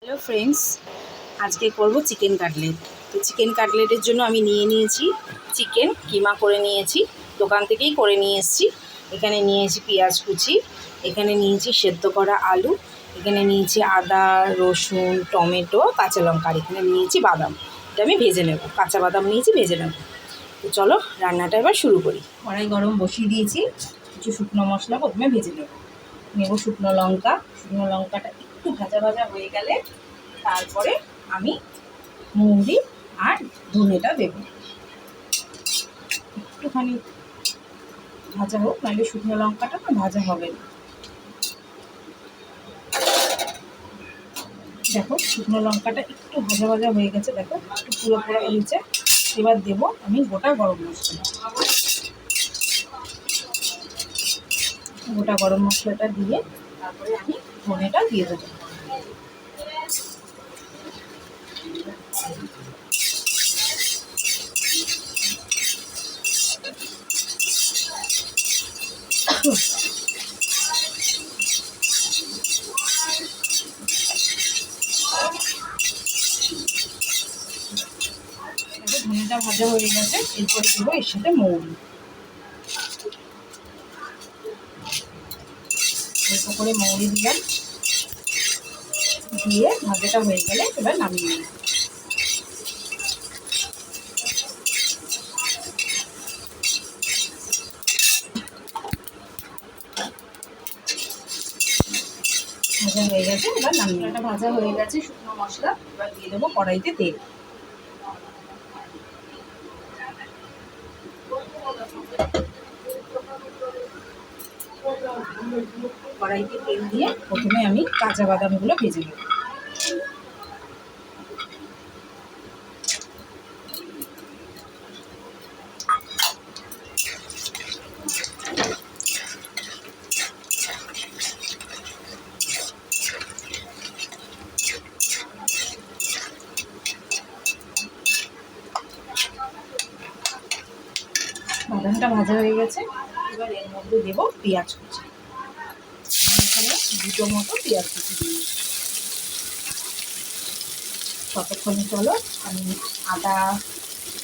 Hello friends, আজকে করব chicken cutlet. তো চিকেন কাটলেটের জন্য আমি নিয়ে নিয়েছি চিকেন কিমা করে নিয়েছি, দোকান থেকেই করে নিয়ে এসেছি। এখানে নিয়েছি পেঁয়াজ কুচি, এখানে নিয়েছি সেদ্ধ করা আলু, এখানে নিয়েছি আদা রসুন টমেটো কাঁচা লঙ্কা, আর এখানে নিয়েছি বাদাম। এটা আমি ভেজে নেব, কাঁচা বাদাম নিয়েছি ভেজে নেব। তো চলো রান্নাটা এবার শুরু করি। কড়াই গরম বসিয়ে দিয়েছি, কিছু শুকনো মশলা প্রথমে ভেজে নেব শুকনো লঙ্কাটা একটু ভাজা ভাজা হয়ে গেলে তারপরে আমি মৌরি আর ধনেটা দেব। একটুখানি ভাজা হোক, নাহলে শুকনো লঙ্কাটা না ভাজা হবে না। দেখো শুকনো লঙ্কাটা একটু ভাজা ভাজা হয়ে গেছে, দেখো একটু পুরো পুরো হয়েছে। এবার দেব আমি গোটা গরম মশলাটা দিয়ে তারপরে আমি ধনেটা দিয়ে দেবো। ধনেটা ভাজা হয়ে গেছে, এরপরে দেবো এর সাথে মৌরি। অল্প করে মৌরি দিলাম, দিয়ে ভাজাটা হয়ে গেলে এবার নামিয়ে নেব। ভাজা হয়ে গেছে, এবার নামিয়েটা ভাজা হয়ে গেছে শুকনো মশলা। এবার দিয়ে দেবো কড়াইতে তেল। কড়াইতে তেল দিয়ে প্রথমে আমি কাঁচা বাদামগুলো ভেজে নেব। বাদামটা ভাজা হয়ে গেছে, এবার এর মধ্যে দেবো পেঁয়াজ কুচি। এখানে দুটো মতো পেঁয়াজ কুচি দিয়ে ততক্ষণে চলো আমি আদা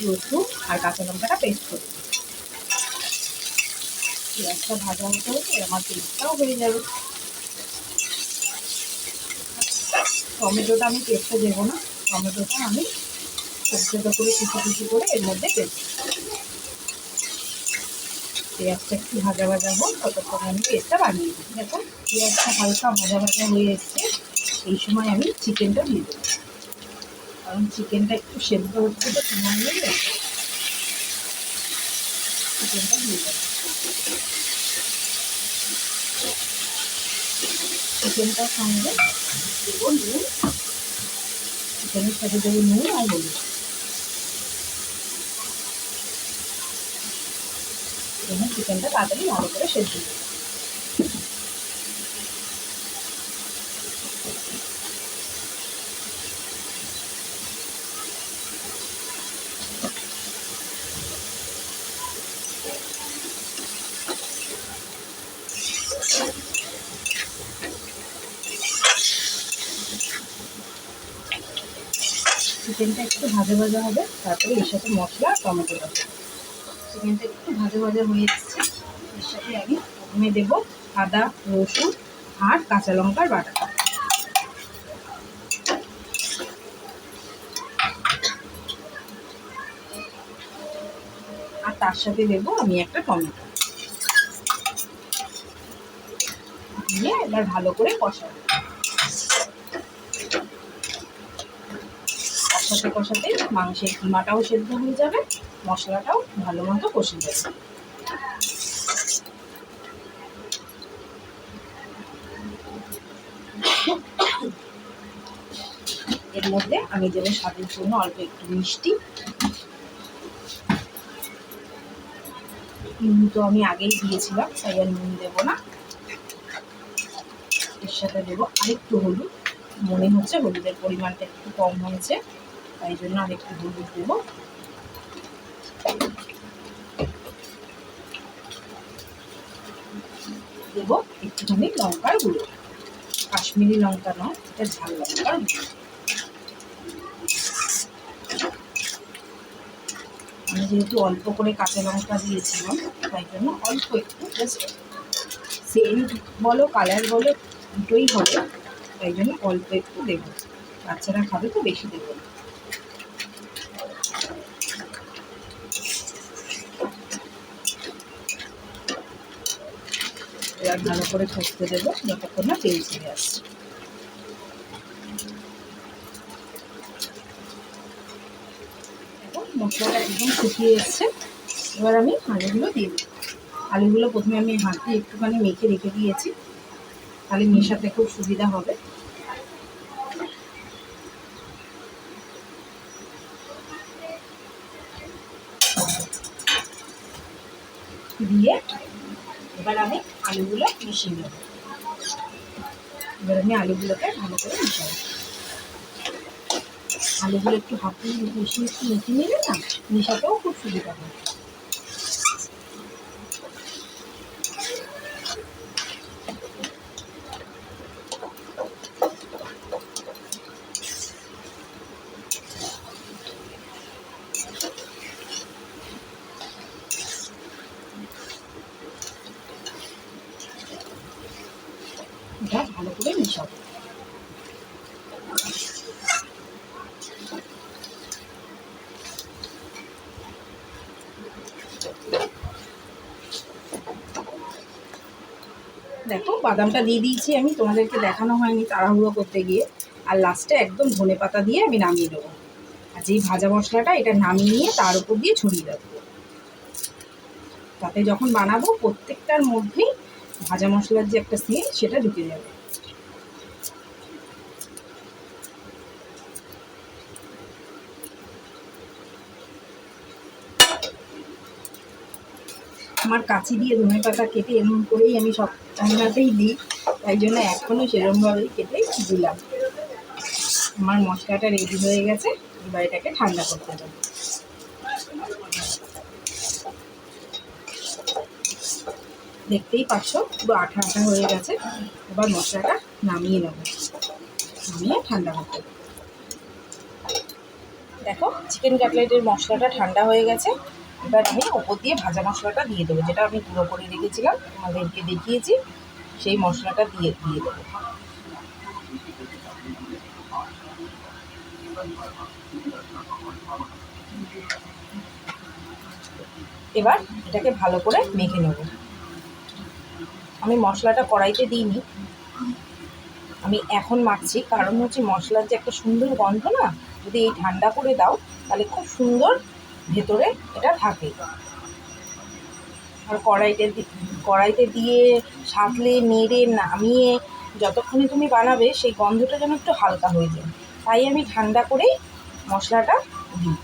রসুন আর কাঁচা লঙ্কাটা পেস্ট করি। পেঁয়াজটা ভাজা হতে হতে আমার পেস্টটাও হয়ে যাবে। টমেটোটা আমি পেস্টে দেবো না, টমেটোটা আমি ছোটো ছোটো করে কুচি করে এর মধ্যে পেস্ট। পেঁয়াজটা একটু ভাজা ভাজা হোক, ততক্ষণ আমি পেস্টটা বানিয়ে দিই। দেখো পেঁয়াজটা হালকা ভাজা ভাজা হয়ে এসছে, এই সময় আমি চিকেনটা দিয়ে দেবো, কারণ চিকেনটা একটু সেদ্ধ হচ্ছে তো সময় নেবে। চিকেনটা দিয়ে দেবো, চিকেনটার সঙ্গে দেবো নুন, চিকেনের সাথে দেবো নুন আর হলুদ। চিকেনটা তাড়াতাড়ি ভালো করে সেদ্ধ দেবো। চিকেনটা একটু ভাজা ভাজা হবে, তারপরে এর সাথে মশলা আর টমেটো দেবো। চিকেনটা একটু ভাজা ভাজা হয়ে এসছে, এর সাথে আমি প্রথমে দেবো আদা রসুন আর কাঁচা লঙ্কার বাটা, আর তার সাথে দেবো আমি একটা টমেটো দিয়ে এবার ভালো করে কষাবো। কষাতে কষাতে মাংসের কিমাটাও সেদ্ধ হয়ে যাবে, মশলাটাও ভালো মতো কষে যাবে। এর মধ্যে আমি দেবো স্বাদের জন্য অল্প একটু মিষ্টি। নুন তো আমি আগেই দিয়েছিলাম, তাই আর নুন দেবো না। এর সাথে দেবো আরেকটু হলুদ, মনে হচ্ছে হলুদের পরিমাণটা একটু কম হয়েছে, তাই জন্য আরেকটু হলুদ দেবো। দেবো একটুখানি লঙ্কার গুঁড়ো কাশ্মীরি লঙ্কা নয়, এটা ঝাল লঙ্কা। আমি যেহেতু অল্প করে কাঁচা লঙ্কা দিয়েছিলাম, তাই জন্য অল্প একটু জাস্ট সেন্ট বলো কালার বলো দুটোই হবে, তাই জন্য অল্প একটু দেবো। বাচ্চারা খাবে তো বেশি দেবো না। এবার ভালো করে কষতে দেবো যতক্ষণ না তেল ছেড়ে আসছে। মশলাটা একদম শুকিয়ে এসছে। এবার আমি আলুগুলো দিয়ে দিই। আলুগুলো প্রথমে আমি হাত দিয়ে একটুখানি মেখে রেখে দিয়েছি, তাহলে মেশাতে খুব সুবিধা হবে। দিয়ে এবার আমি আলুগুলো মিশিয়ে দেবো। এবার আমি আলুগুলোকে ভালো করে মিশাবো। আলুগুলো একটু হাত দিয়ে মিশিয়ে একটু মেখে নিলে না মেশাতেও খুব সুবিধা হয়। এটা ভালো করে মিশাবো। দেখো বাদামটা দিয়ে দিয়েছি আমি, তোমাদেরকে দেখানো হয়নি তাড়াহুড়ো করতে গিয়ে। আর লাস্টে একদম ধনেপাতা দিয়ে আমি নামিয়ে দেবো। আর যেই ভাজা মশলাটা এটা নামিয়ে নিয়ে তার উপর দিয়ে ছড়িয়ে দেবো, তাতে যখন বানাবো প্রত্যেকটার মধ্যেই ভাজা মশলার যে একটা স্মেল সেটা ঢুকে যাবে। আমার কাঁচি দিয়ে ধনেপাতা কেটে এমন করেই আমি সব রান্নাতেই দিই, তাই জন্য এখনও সেরকমভাবেই কেটে দিলাম। আমার মশলাটা রেডি হয়ে গেছে, এবার এটাকে ঠান্ডা করতে দেবো। দেখতেই পাচ্ছ পুরো আঠা আঠা হয়ে গেছে। এবার মশলাটা নামিয়ে নেব, নামিয়ে ঠান্ডা করতে দেবো। দেখো চিকেন কাটলেটের মশলাটা ঠান্ডা হয়ে গেছে। এবার আমি ওপর দিয়ে ভাজা মশলাটা দিয়ে দেবো, যেটা আমি গুঁড়ো করে রেখেছিলাম তোমাদেরকে দেখিয়েছি, সেই মশলাটা দিয়ে দেবো। এবার এটাকে ভালো করে মেখে নেব। আমি মশলাটা কড়াইতে দিইনি, আমি এখন মাখছি, কারণ হচ্ছে মশলার যে একটা সুন্দর গন্ধ না, যদি এই ঠান্ডা করে দাও তাহলে খুব সুন্দর ভেতরে এটা থাকে। আর কড়াইতে দিয়ে সাঁতলে নেড়ে নামিয়ে যতক্ষণে তুমি বানাবে সেই গন্ধটা যেন একটু হালকা হয়ে যায়, তাই আমি ঠান্ডা করেই মশলাটা দিই।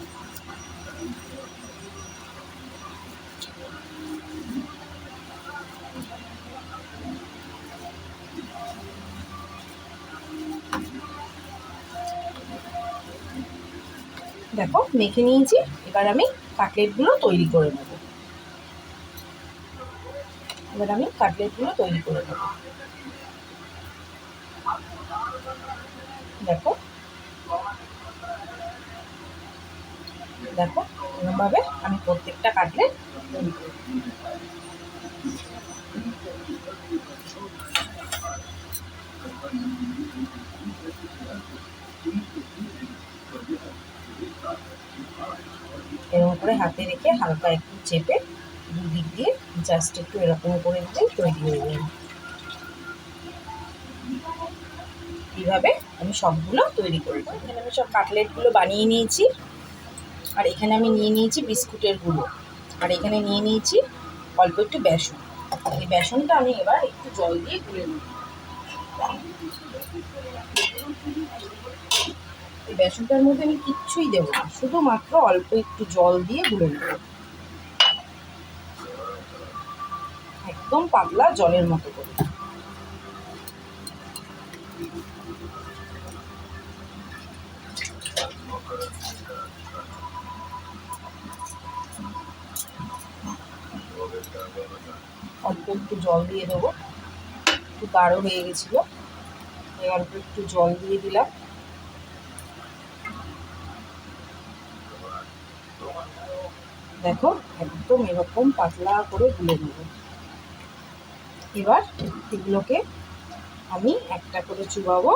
দেখো মেখে নিয়েছি, এবার আমি কাটলেটগুলো তৈরি করে নেব। দেখো দেখো এরকমভাবে আমি প্রত্যেকটা কাটলেট তৈরি করব। এরকম করে হাতে রেখে হালকা একটু চেপে দুদিক দিয়ে জাস্ট একটু এরকম করে দিলে তৈরি হয়ে যাবে। এইভাবে আমি সবগুলো তৈরি করব। এখানে আমি সব কাটলেটগুলো বানিয়ে নিয়েছি, আর এখানে আমি নিয়ে নিয়েছি বিস্কুটের গুঁড়ো, আর এখানে নিয়ে নিয়েছি অল্প একটু বেসন। এই বেসনটা আমি এবার একটু জল দিয়ে গুলে নেব। এই বেসনটার মধ্যে আমি কিচ্ছুই দেবো না, শুধুমাত্র অল্প একটু জল দিয়ে গুলে নেব, একদম পাতলা জলের মতো করে। অল্প একটু জল দিয়ে দেবো, একটু গাঢ় হয়ে গেছিলো। এবার একটু জল দিয়ে দিলাম। দেখো একদম এরকম পাতলা করে গুলে নেব। এবার এগুলোকে আমি একটা করে চুবাবো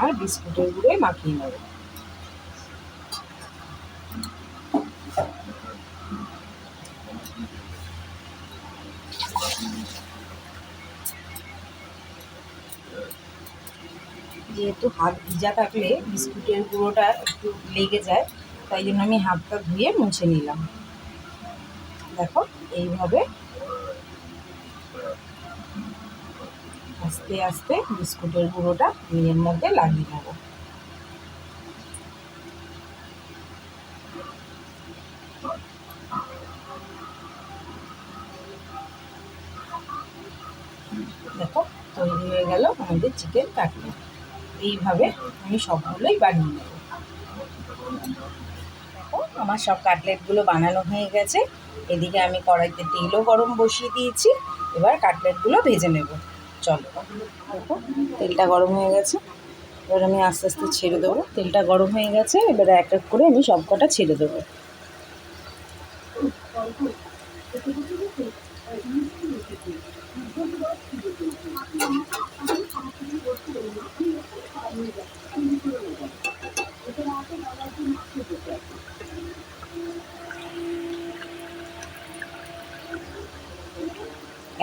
আর বিস্কুটের গুঁড়োয় মাখিয়ে নেব। যেহেতু হাত ভিজা থাকলে বিস্কুটের গুঁড়োটা একটু লেগে যায়, তাই জন্য আমি হাতটা ধুয়ে মুছে নিলাম। দেখো এইভাবে আস্তে আস্তে বিস্কুটের গুঁড়োটা নিজের মধ্যে লাগিয়ে নেব। দেখো তৈরি হয়ে গেল আমাদের চিকেন কাটলেট। এইভাবে আমি সবগুলোই বানিয়ে নেব। দেখো আমার সব কাটলেটগুলো বানানো হয়ে গেছে। এদিকে আমি কড়াইতে তেলও গরম বসিয়ে দিয়েছি। এবার কাটলেটগুলো ভেজে নেব। চলো, দেখো তেলটা গরম হয়ে গেছে। এবার আমি আস্তে আস্তে ছেড়ে দেবো। তেলটা গরম হয়ে গেছে, এবারে এক এক করে আমি সব কটা ছেড়ে দেবো।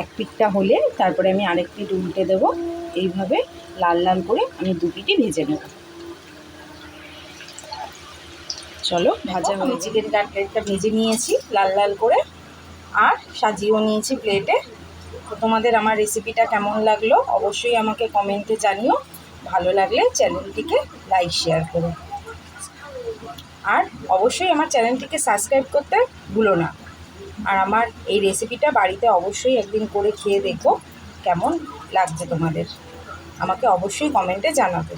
এক পিঠটা হলে তারপরে আমি আরেক পিঠ উল্টে দেবো। এইভাবে লাল লাল করে আমি দু পিঠই ভেজে নেব। চলো ভাজা আমি চিকেন কাটলেটটা ভেজে নিয়েছি লাল লাল করে, আর সাজিয়েও নিয়েছি প্লেটে। তো তোমাদের আমার রেসিপিটা কেমন লাগলো অবশ্যই আমাকে কমেন্টে জানিও। ভালো লাগলে চ্যানেলটিকে লাইক শেয়ার করো, আর অবশ্যই আমার চ্যানেলটিকে সাবস্ক্রাইব করতে ভুলো না। আর আমার এই রেসিপিটা বাড়িতে অবশ্যই একদিন করে খেয়ে দেখো কেমন লাগছে তোমাদের। আমাকে অবশ্যই কমেন্টে জানাবে।